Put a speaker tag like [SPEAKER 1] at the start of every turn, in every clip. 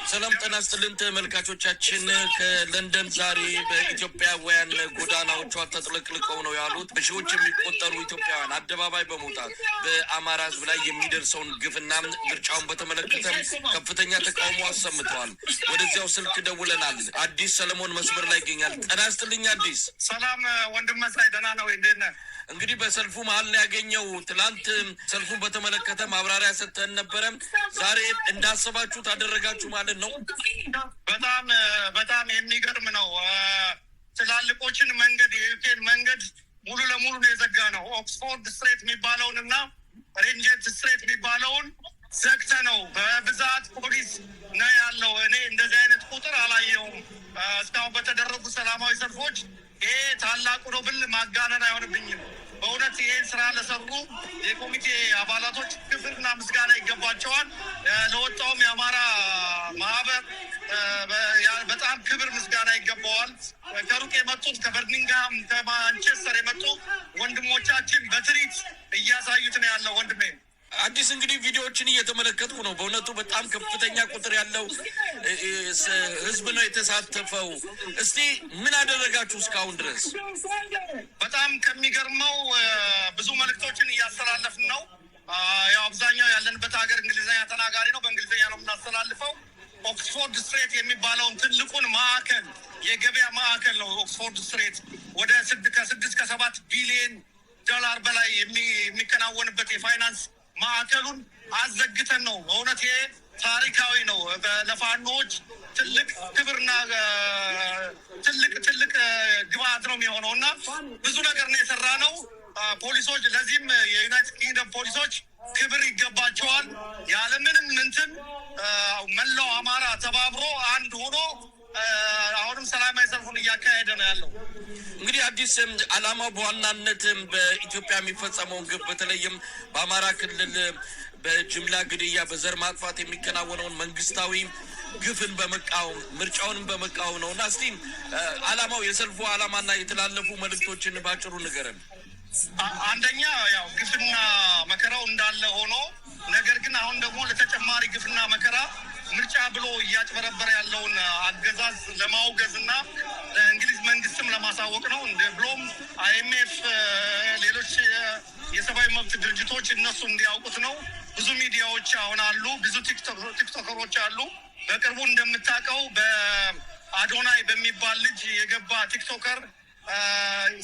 [SPEAKER 1] ሰላም ጤና ይስጥልን ተመልካቾቻችን ከለንደን ዛሬ በኢትዮጵያውያን ጎዳናዎቿ ተጥለቅልቀው ነው ያሉት በሺዎች የሚቆጠሩ ኢትዮጵያውያን አደባባይ በመውጣት በአማራ ሕዝብ ላይ የሚደርሰውን ግፍና ምርጫውን በተመለከተ ከፍተኛ ተቃውሞ አሰምተዋል። ወደዚያው ስልክ ደውለናል። አዲስ ሰለሞን መስመር ላይ ይገኛል። ጤና ይስጥልኝ አዲስ።
[SPEAKER 2] ሰላም ወንድም መሳይ ደህና ነው እንዴት ነህ?
[SPEAKER 1] እንግዲህ በሰልፉ መሀል ነው ያገኘው። ትላንት ሰልፉን በተመለከተ ማብራሪያ ሰጥተን ነበረ። ዛሬ እንዳሰባችሁ ታደረጋችሁ ማለት ነው?
[SPEAKER 2] በጣም የሚገርም ነው። ትላልቆችን መንገድ የዩኬን መንገድ ሙሉ ለሙሉ ነው የዘጋ ነው። ኦክስፎርድ ስትሬት የሚባለውን እና ሬንጀንት ስትሬት የሚባለውን ዘግተ ነው። በብዛት ፖሊስ ነው ያለው። እኔ እንደዚህ አይነት ቁጥር አላየውም እስካሁን በተደረጉ ሰላማዊ ሰልፎች። ይሄ ታላቁ ነው ብል ማጋነን አይሆንብኝም። በእውነት ይሄን ስራ ለሰሩ የኮሚቴ አባላቶች ክብርና ምስጋና ይገባቸዋል። ለወጣውም የአማራ ማህበር በጣም ክብር ምስጋና ይገባዋል። ከሩቅ የመጡት ከበርሚንግሃም ከማንቸስተር የመጡ ወንድሞቻችን በትርኢት እያሳዩት ነው ያለው። ወንድሜ
[SPEAKER 1] አዲስ እንግዲህ ቪዲዮዎችን እየተመለከትኩ ነው። በእውነቱ በጣም ከፍተኛ ቁጥር ያለው ህዝብ ነው የተሳተፈው። እስቲ ምን አደረጋችሁ እስካሁን ድረስ?
[SPEAKER 2] በጣም ከሚገርመው ብዙ መልእክቶችን እያስተላለፍን ነው። ያው አብዛኛው ያለንበት ሀገር እንግሊዝኛ ተናጋሪ ነው። በእንግሊዝኛ ነው የምናስተላልፈው። ኦክስፎርድ ስትሬት የሚባለውን ትልቁን ማዕከል የገበያ ማዕከል ነው። ኦክስፎርድ ስትሬት ወደ ከ6-7 ቢሊዮን ዶላር በላይ የሚከናወንበት የፋይናንስ ማዕከሉን አዘግተን ነው። በእውነት ይሄ ታሪካዊ ነው። ለፋኖች ትልቅ ክብርና ትልቅ ግብአት ነው የሚሆነው እና ብዙ ነገር ነው የሰራ ነው። ፖሊሶች ለዚህም የዩናይትድ ኪንግደም ፖሊሶች ክብር ይገባቸዋል። ያለምንም እንትን መላው አማራ ተባብሮ አንድ ሆኖ አሁንም ሰላማዊ ሰልፉን እያካሄደ ነው ያለው።
[SPEAKER 1] እንግዲህ አዲስ ዓላማው በዋናነት በኢትዮጵያ የሚፈጸመውን ግፍ በተለይም በአማራ ክልል በጅምላ ግድያ በዘር ማጥፋት የሚከናወነውን መንግስታዊ ግፍን በመቃወም ምርጫውንም በመቃወም ነው እና እስቲ ዓላማው የሰልፉ ዓላማና የተላለፉ መልእክቶችን ባጭሩ ንገረን።
[SPEAKER 2] አንደኛ ያው ግፍና መከራው እንዳለ ሆኖ ነገር ግን አሁን ደግሞ ለተጨማሪ ግፍና መከራ ምርጫ ብሎ እያጭበረበረ ያለውን አገዛዝ ለማውገዝ እና ለእንግሊዝ መንግስትም ለማሳወቅ ነው። ብሎም IMF ሌሎች የሰብአዊ መብት ድርጅቶች እነሱ እንዲያውቁት ነው። ብዙ ሚዲያዎች አሁን አሉ፣ ብዙ ቲክቶከሮች አሉ። በቅርቡ እንደምታውቀው በአዶናይ በሚባል ልጅ የገባ ቲክቶከር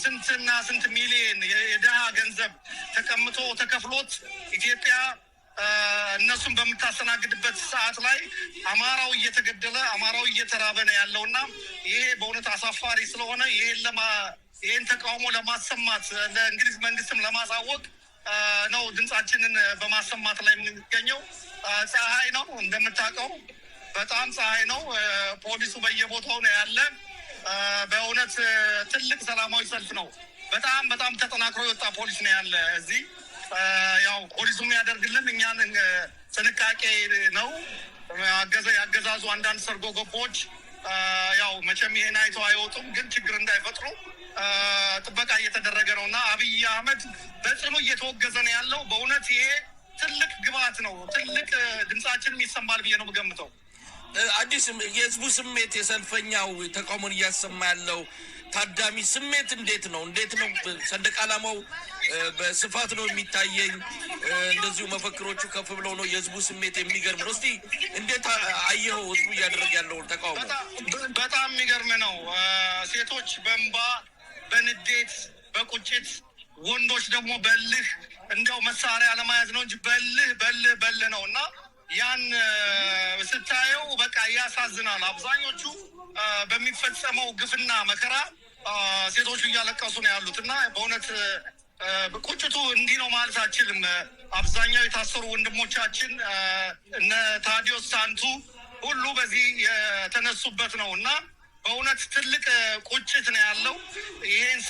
[SPEAKER 2] ስንትና ስንት ሚሊዮን የድሃ ገንዘብ ተቀምጦ ተከፍሎት ኢትዮጵያ እነሱን በምታስተናግድበት ሰዓት ላይ አማራው እየተገደለ አማራው እየተራበ ነው ያለውና ይሄ በእውነት አሳፋሪ ስለሆነ ይሄን ተቃውሞ ለማሰማት ለእንግሊዝ መንግስትም ለማሳወቅ ነው ድምጻችንን በማሰማት ላይ የምንገኘው። ፀሐይ ነው እንደምታውቀው፣ በጣም ፀሐይ ነው። ፖሊሱ በየቦታው ነው ያለ። በእውነት ትልቅ ሰላማዊ ሰልፍ ነው። በጣም ተጠናክሮ የወጣ ፖሊስ ነው ያለ እዚህ። ያው ፖሊሱ የሚያደርግልን እኛን ጥንቃቄ ነው። ያገዛዙ አንዳንድ ሰርጎ ገቦች ያው መቼም ይሄን አይተው አይወጡም፣ ግን ችግር እንዳይፈጥሩ ጥበቃ እየተደረገ ነው እና አብይ አህመድ በጽኑ እየተወገዘ ነው ያለው። በእውነት ይሄ ትልቅ ግብአት ነው። ትልቅ ድምጻችንም ይሰማል ብዬ ነው የምገምተው።
[SPEAKER 1] አዲስ የህዝቡ ስሜት የሰልፈኛው ተቃውሞን እያሰማ ያለው ታዳሚ ስሜት እንዴት ነው? ሰንደቅ ዓላማው በስፋት ነው የሚታየኝ። እንደዚሁ መፈክሮቹ ከፍ ብለው ነው። የህዝቡ ስሜት የሚገርም ነው። እስቲ እንዴት አየኸው ህዝቡ እያደረገ ያለውን ተቃውሞ?
[SPEAKER 2] በጣም የሚገርም ነው። ሴቶች በእንባ በንዴት በቁጭት፣ ወንዶች ደግሞ በልህ እንደው መሳሪያ ለመያዝ ነው እንጂ በልህ ነው እና ያን ስታየው በቃ ያሳዝናል። አብዛኞቹ በሚፈጸመው ግፍና መከራ ሴቶቹ እያለቀሱ ነው ያሉት እና በእውነት ቁጭቱ እንዲህ ነው ማለት አችልም። አብዛኛው የታሰሩ ወንድሞቻችን እነ ታዲዮስ ሳንቱ ሁሉ በዚህ የተነሱበት ነው እና በእውነት ትልቅ ቁጭት ነው ያለው። ይሄን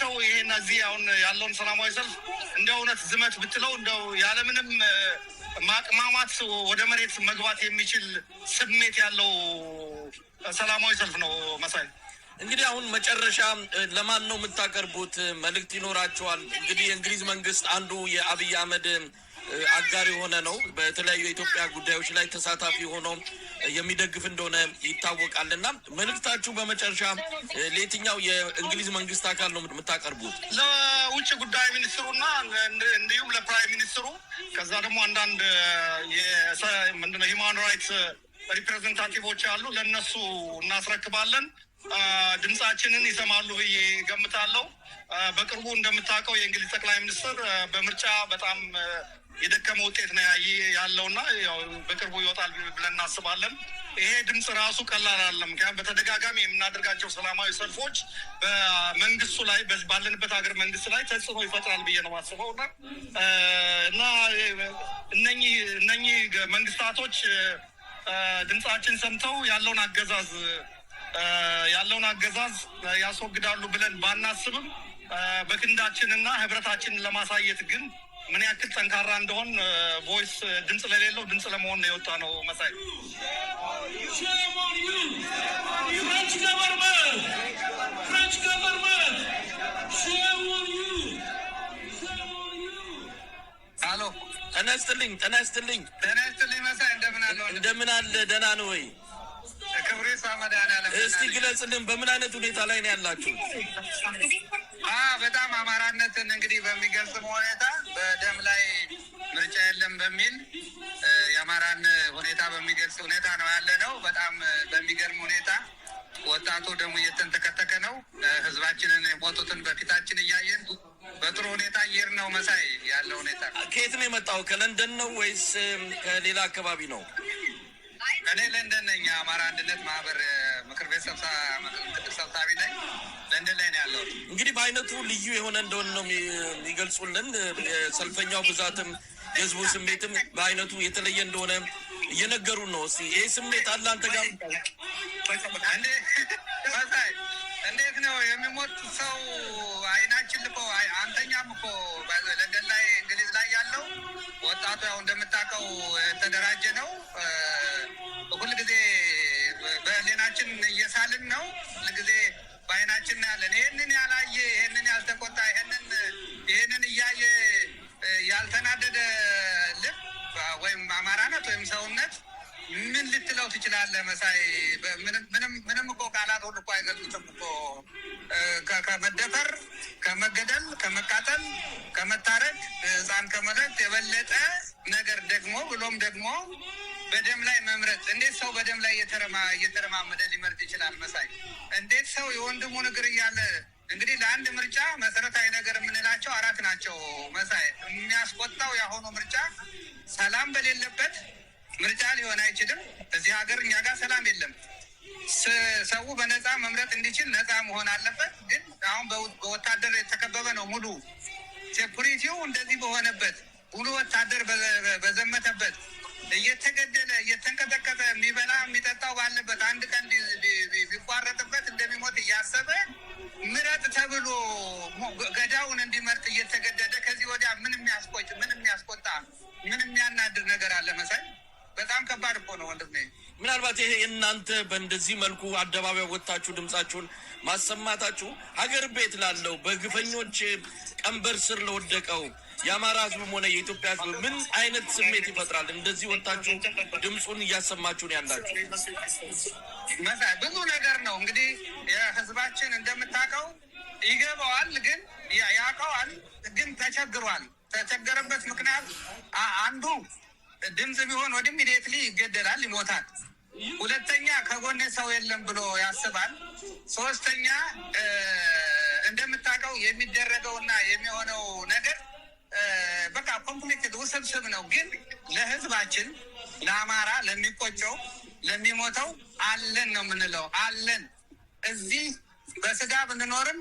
[SPEAKER 2] እዚህ አሁን ያለውን ሰላማዊ ሰልፍ እንደ እውነት ዝመት ብትለው እንደው ያለምንም ማቅማማት ወደ መሬት መግባት የሚችል ስሜት ያለው ሰላማዊ ሰልፍ ነው። መሳይ
[SPEAKER 1] እንግዲህ አሁን መጨረሻ ለማን ነው የምታቀርቡት? መልእክት ይኖራቸዋል? እንግዲህ የእንግሊዝ መንግስት አንዱ የአብይ አህመድ አጋር የሆነ ነው። በተለያዩ የኢትዮጵያ ጉዳዮች ላይ ተሳታፊ ሆኖ የሚደግፍ እንደሆነ ይታወቃልና መልእክታችሁ በመጨረሻ ለየትኛው የእንግሊዝ መንግስት አካል ነው የምታቀርቡት?
[SPEAKER 2] ለውጭ ጉዳይ ሚኒስትሩና እንዲሁም ለፕራይም ሚኒስትሩ ከዛ ደግሞ አንዳንድ ምንድነው ሂውማን ራይትስ ሪፕሬዘንታቲቮች አሉ፣ ለእነሱ እናስረክባለን። ድምጻችንን ይሰማሉ ብዬ ገምታለሁ። በቅርቡ እንደምታውቀው የእንግሊዝ ጠቅላይ ሚኒስትር በምርጫ በጣም የደከመ ውጤት ነው ያለውና በቅርቡ ይወጣል ብለን እናስባለን። ይሄ ድምፅ ራሱ ቀላል አይደለም። ምክንያቱም በተደጋጋሚ የምናደርጋቸው ሰላማዊ ሰልፎች በመንግስቱ ላይ ባለንበት ሀገር መንግስት ላይ ተጽዕኖ ይፈጥራል ብዬ ነው ማስበው እና እነኚህ መንግስታቶች ድምፃችን ሰምተው ያለውን አገዛዝ ያስወግዳሉ ብለን ባናስብም በክንዳችንና ህብረታችንን ለማሳየት ግን ምን ያክል ጠንካራ እንደሆን ቮይስ ድምፅ ለሌለው ድምፅ ለመሆን ነው የወጣ ነው። መሳይ
[SPEAKER 3] አሎ፣
[SPEAKER 1] ጤና ይስጥልኝ።
[SPEAKER 3] መሳይ
[SPEAKER 1] እንደምን አለ? ደህና ነው ወይ?
[SPEAKER 3] ክብሬ ሳመዳናለም።
[SPEAKER 1] እስቲ ግለጽልን፣ በምን አይነት ሁኔታ ላይ ነው ያላችሁ?
[SPEAKER 3] በጣም አማራነትን እንግዲህ በሚገልጽ ሁኔታ በደም ላይ ምርጫ የለም በሚል የአማራን ሁኔታ በሚገልጽ ሁኔታ ነው ያለ ነው። በጣም በሚገርም ሁኔታ ወጣቱ ደግሞ እየተንተከተከ ነው። ህዝባችንን የሞቱትን በፊታችን እያየን በጥሩ ሁኔታ እየር ነው። መሳይ ያለው ሁኔታ
[SPEAKER 1] ከየት ነው የመጣው? ከለንደን ነው ወይስ ከሌላ አካባቢ ነው?
[SPEAKER 3] እኔ ለንደን ነኝ። የአማራ አንድነት ማህበር ምክር ቤት ምክትል ሰብሳቢ ነኝ። ለንደን ላይ ነው ያለው።
[SPEAKER 1] እንግዲህ በአይነቱ ልዩ የሆነ እንደሆነ ነው የሚገልጹልን። የሰልፈኛው ብዛትም የህዝቡ ስሜትም በአይነቱ የተለየ እንደሆነ እየነገሩን ነው። እስኪ ይህ ስሜት አለ አንተ ጋር?
[SPEAKER 3] እንዴት ነው የሚሞት ሰው አይናችን ልኮ አንተኛም እኮ ለንደን ላይ እንግሊዝ ላይ ያለው ወጣቱ ያው እንደምታውቀው የተደራጀ ነው። ሁልጊዜ በህሊናችን እየሳልን ነው። ሁልጊዜ በአይናችን ያለን ይህንን ያላየ ይህንን ያልተቆጣ ይህንን እያየ ያልተናደደ ልብ ወይም አማራነት ወይም ሰውነት ምን ልትለው ትችላለህ መሳይ? ምንም እኮ ቃላት ሁሉ እኮ አይገልጹትም እኮ። ከመደፈር፣ ከመገደል፣ ከመቃጠል፣ ከመታረድ፣ ህፃን ከመረጥ የበለጠ ነገር ደግሞ ብሎም ደግሞ በደም ላይ መምረጥ። እንዴት ሰው በደም ላይ እየተረማመደ ሊመርጥ ይችላል መሳይ? እንዴት ሰው የወንድሙን እግር እያለ እንግዲህ ለአንድ ምርጫ መሰረታዊ ነገር የምንላቸው 4 ናቸው መሳይ። የሚያስቆጣው የአሁኑ ምርጫ ሰላም በሌለበት ምርጫ ሊሆን አይችልም። እዚህ ሀገር እኛ ጋር ሰላም የለም። ሰው በነፃ መምረጥ እንዲችል ነፃ መሆን አለበት። ግን አሁን በወታደር የተከበበ ነው ሙሉ ሴኩሪቲው እንደዚህ በሆነበት ሙሉ ወታደር በዘመተበት እየተገደለ እየተንቀጠቀጠ የሚበላ የሚጠጣው ባለበት አንድ ቀን ቢቋረጥበት እንደሚሞት እያሰበ ምረጥ ተብሎ ገዳውን እንዲመርጥ እየተገደደ ከዚህ ወዲያ ምን የሚያስቆጣ ምን የሚያናድር ነገር አለ መሳይ? በጣም ከባድ እኮ ነው ወንድሜ።
[SPEAKER 1] ምናልባት ይሄ እናንተ በእንደዚህ መልኩ አደባባይ ወጥታችሁ ድምጻችሁን ማሰማታችሁ ሀገር ቤት ላለው በግፈኞች ቀንበር ስር ለወደቀው የአማራ ህዝብም ሆነ የኢትዮጵያ ህዝብ ምን አይነት ስሜት ይፈጥራል? እንደዚህ ወጥታችሁ ድምፁን እያሰማችሁ ነው ያላችሁ።
[SPEAKER 3] መሳይ ብዙ ነገር ነው እንግዲህ የህዝባችን እንደምታውቀው ይገባዋል፣ ግን ያውቀዋል፣ ግን ተቸግሯል። ተቸገረበት ምክንያት አንዱ ድምፅ ቢሆን ወደ ኢሚዲየትሊ ይገደላል፣ ይሞታል። ሁለተኛ ከጎኔ ሰው የለም ብሎ ያስባል። ሶስተኛ እንደምታውቀው የሚደረገውና የሚሆነው ነገር በቃ ኮምፕሊኬትድ ውስብስብ ነው። ግን ለህዝባችን ለአማራ ለሚቆጨው ለሚሞተው አለን ነው የምንለው። አለን እዚህ በስጋ ብንኖርም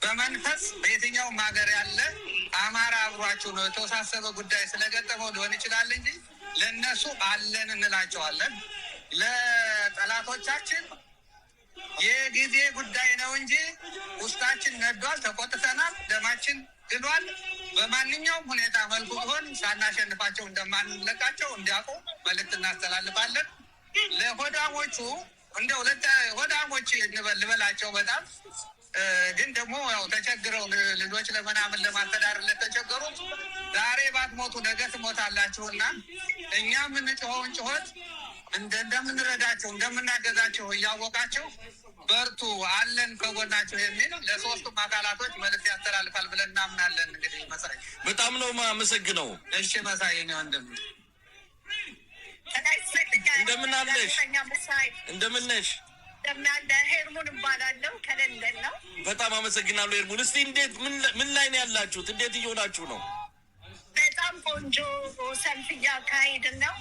[SPEAKER 3] በመንፈስ በየትኛውም ሀገር ያለ አማራ አብሯችሁ ነው። የተወሳሰበ ጉዳይ ስለገጠመው ሊሆን ይችላል እንጂ ለእነሱ አለን እንላቸዋለን። ለጠላቶቻችን የጊዜ ጉዳይ ነው እንጂ ውስጣችን ነዷል፣ ተቆጥተናል፣ ደማችን ግሏል። በማንኛውም ሁኔታ መልኩ ቢሆን ሳናሸንፋቸው እንደማንለቃቸው እንዲያውቁ መልዕክት እናስተላልፋለን። ለሆዳሞቹ እንደ ሁለት ሆዳሞች ልበላቸው በጣም ግን ደግሞ ያው ተቸግረው ልጆች ለምናምን ለማስተዳደር ለተቸገሩት ዛሬ ባትሞቱ ነገ ትሞታላችሁና እኛ የምንጮኸውን ጩኸት እንደምንረዳቸው እንደምናገዛቸው እያወቃቸው በርቱ አለን ከጎናቸው የሚል ለሶስቱም አካላቶች መልዕክት ያስተላልፋል ብለን እናምናለን። እንግዲህ መሳይ
[SPEAKER 1] በጣም ነው የማመሰግነው።
[SPEAKER 3] እሺ መሳይ ነው ወንድም
[SPEAKER 1] እንደምን አለሽ? እንደምን ነሽ?
[SPEAKER 4] ሄርሙን እባላለሁ ከለንደን ነው።
[SPEAKER 1] በጣም አመሰግናለሁ ሄርሙን። እስቲ እንዴት ምን ላይ ነው ያላችሁት? እንዴት እየሆናችሁ ነው?
[SPEAKER 4] በጣም ቆንጆ ሰልፍ እያካሄድን ነው።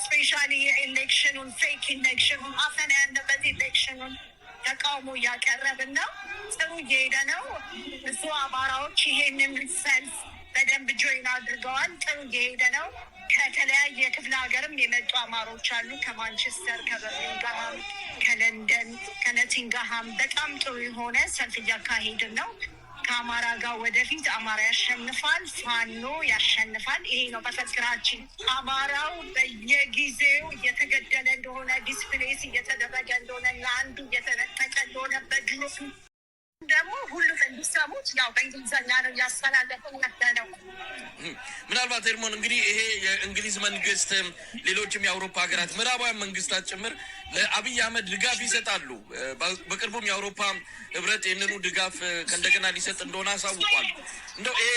[SPEAKER 4] ስፔሻሊ ኤሌክሽኑን ፌክ ኤሌክሽኑን አፈና ያለበት ኤሌክሽኑን ተቃውሞ እያቀረብን ነው። ጥሩ እየሄደ ነው። ብዙ አማራዎች ይሄንን ሰልፍ በደንብ ጆይን አድርገዋል። ጥሩ እየሄደ ነው። ከተለያየ ክፍለ ሀገርም የመጡ አማሮች አሉ። ከማንቸስተር፣ ከበርሚንግሃም፣ ከለንደን፣ ከነቲንግሃም በጣም ጥሩ የሆነ ሰልፍ እያካሄድን ነው። ከአማራ ጋር ወደፊት አማራ ያሸንፋል፣ ፋኖ ያሸንፋል። ይሄ ነው መፈክራችን። አማራው በየጊዜው እየተገደለ እንደሆነ፣ ዲስፕሌስ እየተደረገ እንደሆነ፣ ለአንዱ እየተነጠቀ እንደሆነ በግልጽ ደግሞ ሁሉም እንዲሰሙት ያው በእንግሊዝኛ ነው እያስተላለፍን ነው።
[SPEAKER 1] ምናልባት ኤርሞን እንግዲህ ይሄ የእንግሊዝ መንግስት፣ ሌሎችም የአውሮፓ ሀገራት ምዕራባውያን መንግስታት ጭምር ለአብይ አህመድ ድጋፍ ይሰጣሉ። በቅርቡም የአውሮፓ ህብረት ይህንኑ ድጋፍ ከእንደገና ሊሰጥ እንደሆነ አሳውቋል። እንደው ይሄ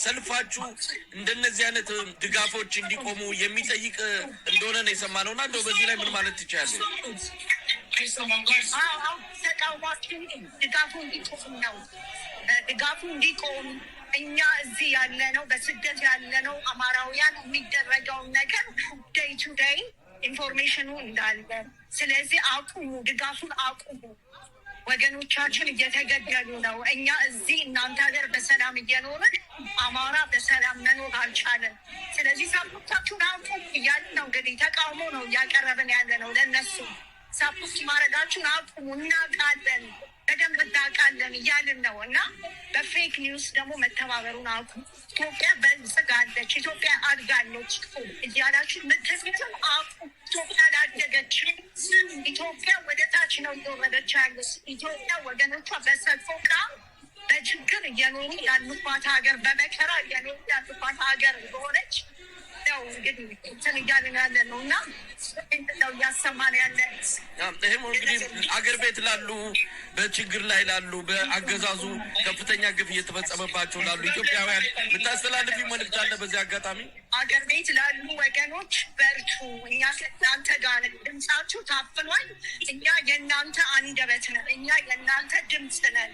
[SPEAKER 1] ሰልፋችሁ እንደነዚህ አይነት ድጋፎች እንዲቆሙ የሚጠይቅ እንደሆነ ነው የሰማነው እና እንደው በዚህ ላይ ምን ማለት ትችላለች?
[SPEAKER 4] ተቃውሟችን ድጋፉ እንዲቆም ነው። ድጋፉ እንዲቆም እኛ እዚህ ያለ ነው፣ በስደት ያለ ነው አማራውያን የሚደረገውን ነገር ዴይ ቱ ዴይ ኢንፎርሜሽኑ እንዳለ። ስለዚህ አቁሙ፣ ድጋፉን አቁሙ። ወገኖቻችን እየተገደሉ ነው። እኛ እዚህ እናንተ ሀገር በሰላም እየኖርን አማራ በሰላም መኖር አልቻለን። ስለዚህ ሳፖርታችሁን አቁሙ እያልን ነው። እንግዲህ ተቃውሞ ነው እያቀረብን ያለ ነው ለእነሱ። ሳፖርት ማድረጋችሁን አቁሙ፣ እናውቃለን፣ በደንብ እናውቃለን እያልን ነው እና በፌክ ኒውስ ደግሞ መተባበሩን አቁሙ። ኢትዮጵያ በልጽጋለች፣ ኢትዮጵያ አድጋለች እያላችሁ ምትዝም አቁሙ። ኢትዮጵያ ላደገችም፣ ኢትዮጵያ ወደ ታች ነው እየወረደች ያለች። ኢትዮጵያ ወገኖቿ በሰቆቃ በችግር እየኖሩ ያሉባት ሀገር፣ በመከራ እየኖሩ ያሉባት ሀገር በሆነች ነው እንግዲህ እንትን እያልን ያለ ነው እና ነው እያሰማን ያለ።
[SPEAKER 1] ይህም እንግዲህ አገር ቤት ላሉ፣ በችግር ላይ ላሉ፣ በአገዛዙ ከፍተኛ ግፍ እየተፈጸመባቸው ላሉ ኢትዮጵያውያን የምታስተላልፊ መልዕክት አለ በዚህ አጋጣሚ?
[SPEAKER 4] አገር ቤት ላሉ ወገኖች በርቱ፣ እኛ ከእናንተ ጋር ነን። ድምፃችሁ ታፍኗል። እኛ የእናንተ አንደበት ነን። እኛ የእናንተ ድምፅ ነን።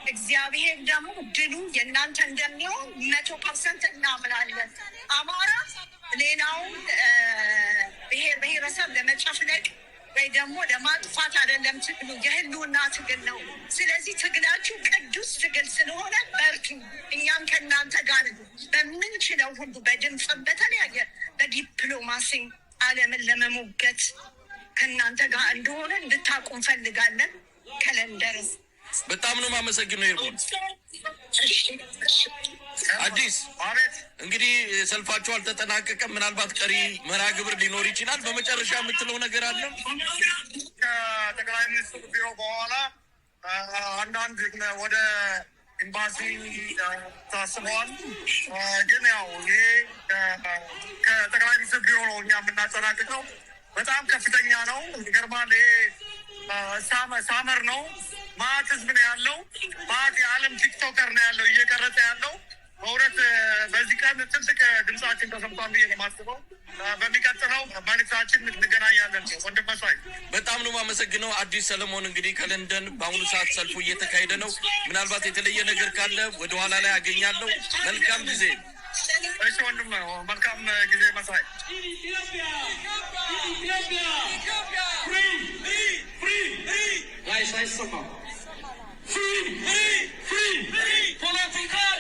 [SPEAKER 4] እግዚአብሔር ደግሞ ድሉ የእናንተ እንደሚሆን 100% እናምናለን። አማራ ሌላውን ብሔረሰብ ለመጨፍለቅ ወይ ደግሞ ለማጥፋት አይደለም ትግሉ፣ የህልውና ትግል ነው። ስለዚህ ትግላችሁ ቅዱስ ትግል ስለሆነ በርቱ። እኛም ከእናንተ ጋር በምንችለው ሁሉ በድምፅም በተለያየ በዲፕሎማሲ ዓለምን ለመሞገት ከእናንተ ጋር እንደሆነ እንድታውቁ እንፈልጋለን። ከለንደን
[SPEAKER 1] በጣም ነው የማመሰግነው ኤርሞን። አዲስ እንግዲህ ሰልፋቸው አልተጠናቀቀም። ምናልባት ቀሪ መርሃ ግብር ሊኖር ይችላል። በመጨረሻ የምትለው ነገር አለ?
[SPEAKER 2] ከጠቅላይ ሚኒስትሩ ቢሮ በኋላ አንዳንድ ወደ ኤምባሲ ታስበዋል። ግን ያው ይሄ ከጠቅላይ ሚኒስትር ቢሮ ነው እኛ የምናጠናቅቀው። በጣም ከፍተኛ ነው። ይገርማል። ይሄ ሳመር ነው። ማት ህዝብ ነው ያለው። ማት የዓለም ቲክቶከር ነው ያለው እየቀረጸ ያለው። በእውነት በዚህ ቀን ትልቅ ድምጻችን ተሰምቷል ብዬ ነው የማስበው። በሚቀጥለው መልዕክታችን እንገናኛለን። ወንድም መሳይ
[SPEAKER 1] በጣም ነው የማመሰግነው። አዲስ ሰለሞን እንግዲህ ከለንደን በአሁኑ ሰዓት ሰልፉ እየተካሄደ ነው። ምናልባት የተለየ ነገር ካለ ወደኋላ ላይ አገኛለሁ። መልካም ጊዜ።
[SPEAKER 2] እሺ ወንድም፣ መልካም ጊዜ መሳይ።
[SPEAKER 5] Free, free, free, free, political.